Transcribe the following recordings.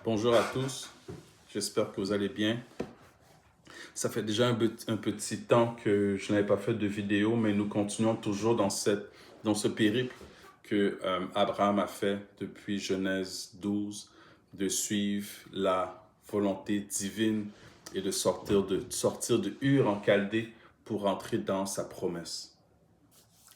Bonjour à tous, j'espère que vous allez bien. Ça fait déjà un petit temps que je n'avais pas fait de vidéo, mais nous continuons toujours dans ce périple que Abraham a fait depuis Genèse 12, de suivre la volonté divine et de sortir de Ur en Chaldée pour entrer dans sa promesse.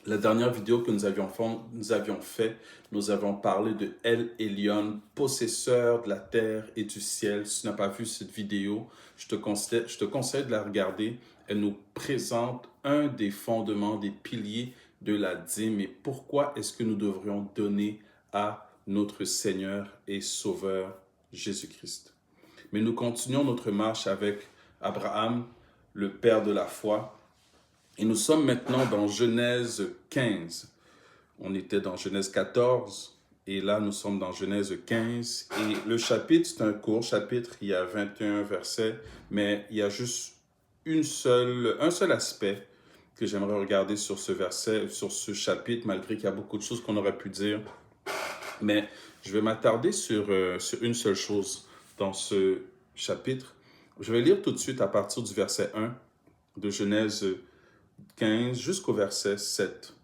La dernière vidéo que nous avions fait, nous avons parlé de El Elyon, possesseur de la terre et du ciel. Si tu n'as pas vu cette vidéo, je te conseille de la regarder. Elle nous présente un des fondements, des piliers de la dîme et pourquoi est-ce que nous devrions donner à notre Seigneur et Sauveur Jésus-Christ. Mais nous continuons notre marche avec Abraham, le père de la foi. Et nous sommes maintenant dans Genèse 15. On était dans Genèse 14 et là nous sommes dans Genèse 15. Et le chapitre, c'est un court chapitre, il y a 21 versets, mais il y a juste un seul aspect que j'aimerais regarder sur ce verset, sur ce chapitre, malgré qu'il y a beaucoup de choses qu'on aurait pu dire. Mais je vais m'attarder sur une seule chose dans ce chapitre. Je vais lire tout de suite à partir du verset 1 de Genèse 15 jusqu'au verset 7.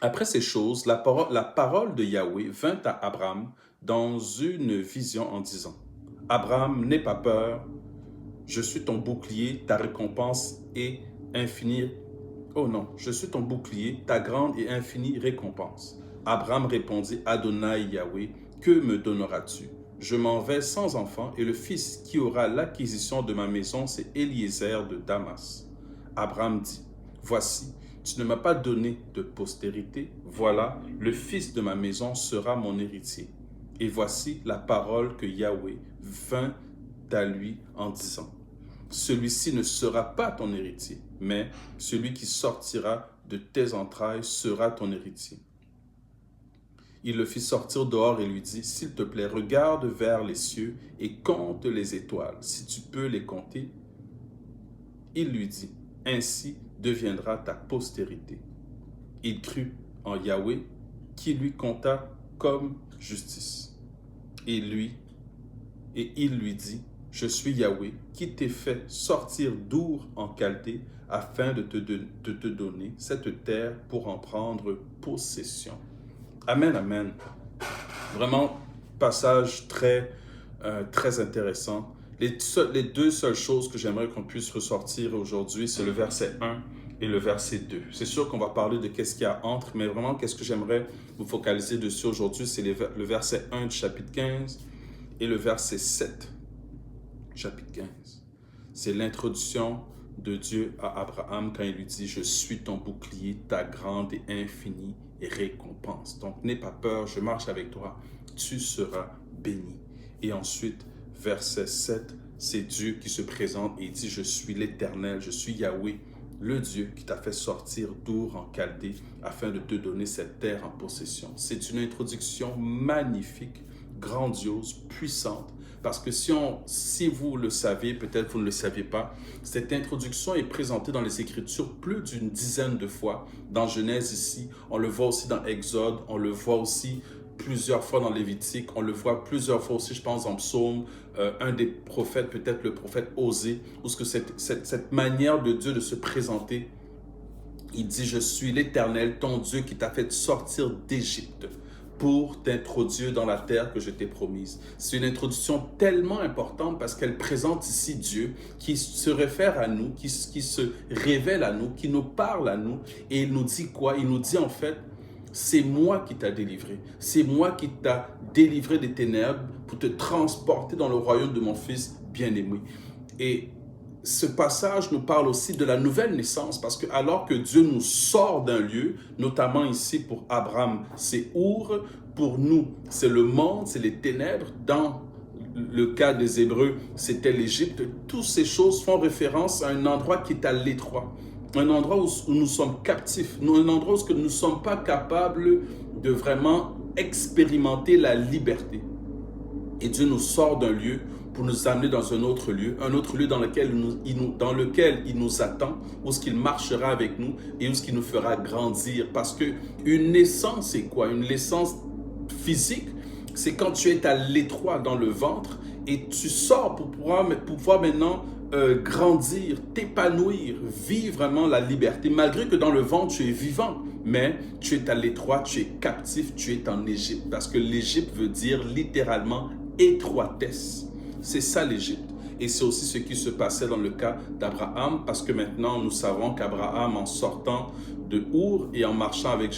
Après ces choses, la parole de Yahweh vint à Abraham dans une vision en disant, « Abraham, n'aie pas peur, je suis ton bouclier, ta récompense est infinie. Oh non, je suis ton bouclier, ta grande et infinie récompense. » Abraham répondit, « Adonai Yahweh, que me donneras-tu? Je m'en vais sans enfant, et le fils qui aura l'acquisition de ma maison, c'est Eliezer de Damas. » Abraham dit, « Voici, tu ne m'as pas donné de postérité, voilà, le fils de ma maison sera mon héritier. » Et voici la parole que Yahweh vint à lui en disant, « Celui-ci ne sera pas ton héritier, mais celui qui sortira de tes entrailles sera ton héritier. » Il le fit sortir dehors et lui dit, « S'il te plaît, regarde vers les cieux et compte les étoiles, si tu peux les compter. » Il lui dit, « Ainsi deviendra ta postérité. » Il crut en Yahweh qui lui compta comme justice. Et il lui dit, « Je suis Yahweh qui t'ai fait sortir d'Our en Chaldée afin de te donner cette terre pour en prendre possession. » Amen, amen. Vraiment, passage très intéressant. Les deux seules choses que j'aimerais qu'on puisse ressortir aujourd'hui, c'est le verset 1 et le verset 2. C'est sûr qu'on va parler de qu'est-ce qu'il y a entre, mais vraiment, qu'est-ce que j'aimerais vous focaliser dessus aujourd'hui, c'est le verset 1 du chapitre 15 et le verset 7 du chapitre 15. C'est l'introduction de Dieu à Abraham quand il lui dit « Je suis ton bouclier, ta grande et infinie récompense. Donc, n'aie pas peur, je marche avec toi, tu seras béni. » Et ensuite, verset 7, c'est Dieu qui se présente et il dit « Je suis l'Éternel, je suis Yahweh, le Dieu qui t'a fait sortir d'Our en Chaldée afin de te donner cette terre en possession. » C'est une introduction magnifique, grandiose, puissante, parce que si vous le savez, peut-être vous ne le saviez pas, cette introduction est présentée dans les Écritures plus d'une dizaine de fois. Dans Genèse ici, on le voit aussi dans Exode, on le voit aussi plusieurs fois dans Lévitique, on le voit plusieurs fois aussi, je pense, en Psaume, un des prophètes, peut-être le prophète Osée, où cette manière de Dieu de se présenter, il dit « Je suis l'Éternel, ton Dieu qui t'a fait sortir d'Égypte pour t'introduire dans la terre que je t'ai promise. » C'est une introduction tellement importante parce qu'elle présente ici Dieu qui se réfère à nous, qui se révèle à nous, qui nous parle à nous. Et il nous dit quoi? Il nous dit en fait, c'est moi qui t'a délivré. C'est moi qui t'a délivré des ténèbres pour te transporter dans le royaume de mon Fils bien-aimé. Et ce passage nous parle aussi de la nouvelle naissance parce que alors que Dieu nous sort d'un lieu, notamment ici pour Abraham, c'est Our, pour nous, c'est le monde, c'est les ténèbres. Dans le cas des Hébreux, c'était l'Égypte. Toutes ces choses font référence à un endroit qui est à l'étroit, un endroit où nous sommes captifs, un endroit où nous ne sommes pas capables de vraiment expérimenter la liberté. Et Dieu nous sort d'un lieu pour nous amener dans un autre lieu dans lequel il nous attend, où ce qu'il marchera avec nous et où ce qu'il nous fera grandir. Parce qu'une naissance, c'est quoi? Une naissance physique, C'est quand tu es à l'étroit dans le ventre et tu sors pour pouvoir maintenant grandir, t'épanouir, vivre vraiment la liberté. Malgré que dans le ventre, tu es vivant, mais tu es à l'étroit, tu es captif, tu es en Égypte. Parce que l'Égypte veut dire littéralement étroitesse. C'est ça l'Égypte. Et c'est aussi ce qui se passait dans le cas d'Abraham, parce que maintenant nous savons qu'Abraham, en sortant de Our et en marchant avec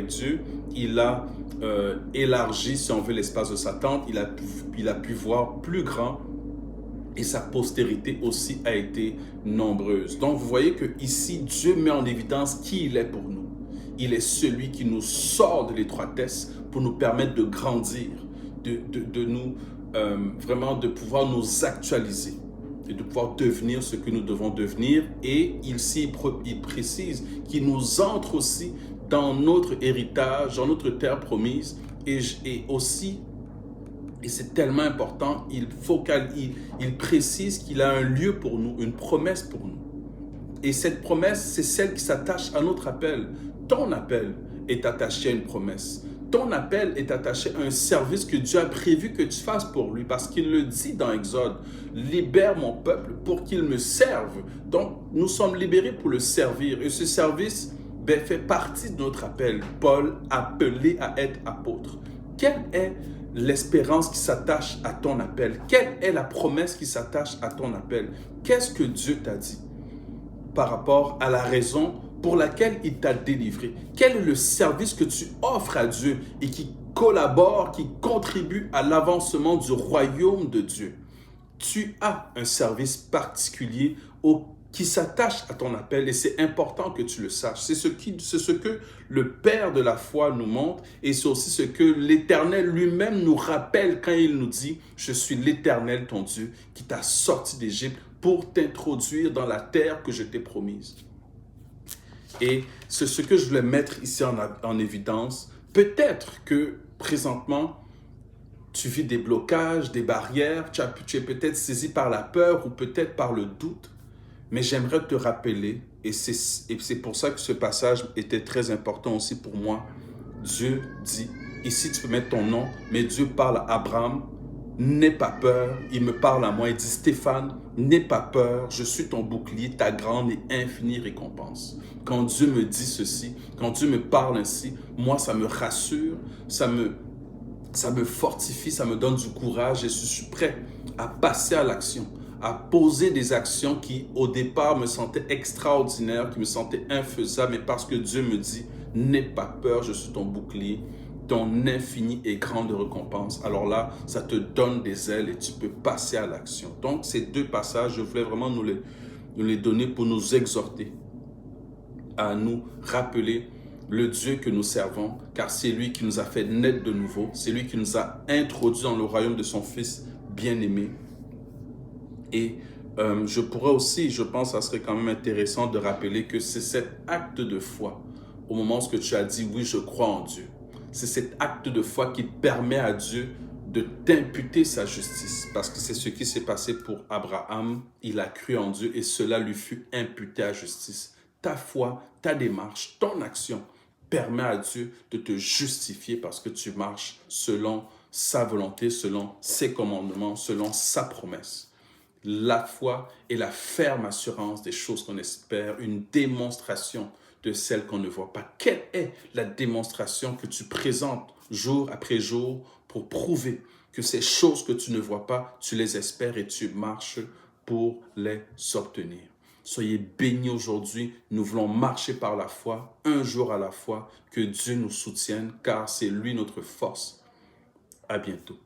Dieu, il a élargi, si on veut, l'espace de sa tente. Il a pu voir plus grand et sa postérité aussi a été nombreuse. Donc vous voyez que ici Dieu met en évidence qui il est pour nous. Il est celui qui nous sort de l'étroitesse pour nous permettre de grandir, de nous vraiment de pouvoir nous actualiser et de pouvoir devenir ce que nous devons devenir. Et il précise qu'il nous entre aussi dans notre héritage, dans notre terre promise, et aussi, et c'est tellement important, il précise qu'il a un lieu pour nous, une promesse pour nous. Et cette promesse, c'est celle qui s'attache à notre appel. Ton appel est attaché à une promesse. Ton appel est attaché à un service que Dieu a prévu que tu fasses pour lui, parce qu'il le dit dans Exode, « Libère mon peuple pour qu'il me serve ». Donc, nous sommes libérés pour le servir. Et ce service fait partie de notre appel. Paul, appelé à être apôtre. Quelle est l'espérance qui s'attache à ton appel? Quelle est la promesse qui s'attache à ton appel? Qu'est-ce que Dieu t'a dit par rapport à la raison pour laquelle il t'a délivré? Quel est le service que tu offres à Dieu et qui collabore, qui contribue à l'avancement du royaume de Dieu? Tu as un service particulier qui s'attache à ton appel et c'est important que tu le saches. C'est ce que le Père de la foi nous montre et c'est aussi ce que l'Éternel lui-même nous rappelle quand il nous dit « Je suis l'Éternel ton Dieu qui t'a sorti d'Égypte pour t'introduire dans la terre que je t'ai promise. » Et c'est ce que je voulais mettre ici en évidence. Peut-être que présentement, tu vis des blocages, des barrières, tu es peut-être saisi par la peur ou peut-être par le doute. Mais j'aimerais te rappeler, et c'est pour ça que ce passage était très important aussi pour moi. Dieu dit, ici tu peux mettre ton nom, mais Dieu parle à Abraham, n'aie pas peur, il me parle à moi, il dit Stéphane, n'aie pas peur, je suis ton bouclier, ta grande et infinie récompense. Quand Dieu me dit ceci, quand Dieu me parle ainsi, moi ça me rassure, ça me fortifie, ça me donne du courage et je suis prêt à passer à l'action, à poser des actions qui, au départ, me sentaient extraordinaires, qui me sentaient infaisables, mais parce que Dieu me dit, n'aie pas peur, je suis ton bouclier, ton infinie et grande récompense. Alors là, ça te donne des ailes et tu peux passer à l'action. Donc, ces deux passages, je voulais vraiment nous les donner pour nous exhorter à nous rappeler le Dieu que nous servons, car c'est lui qui nous a fait naître de nouveau, c'est lui qui nous a introduits dans le royaume de son Fils bien-aimé. Et je pourrais aussi, je pense, ça serait quand même intéressant de rappeler que c'est cet acte de foi, au moment où tu as dit « oui, je crois en Dieu », c'est cet acte de foi qui permet à Dieu de t'imputer sa justice, parce que c'est ce qui s'est passé pour Abraham. Il a cru en Dieu et cela lui fut imputé à justice. Ta foi, ta démarche, ton action permet à Dieu de te justifier parce que tu marches selon sa volonté, selon ses commandements, selon sa promesse. La foi est la ferme assurance des choses qu'on espère, une démonstration de celles qu'on ne voit pas. Quelle est la démonstration que tu présentes jour après jour pour prouver que ces choses que tu ne vois pas, tu les espères et tu marches pour les obtenir? Soyez bénis aujourd'hui. Nous voulons marcher par la foi, un jour à la fois. Que Dieu nous soutienne, car c'est lui notre force. À bientôt.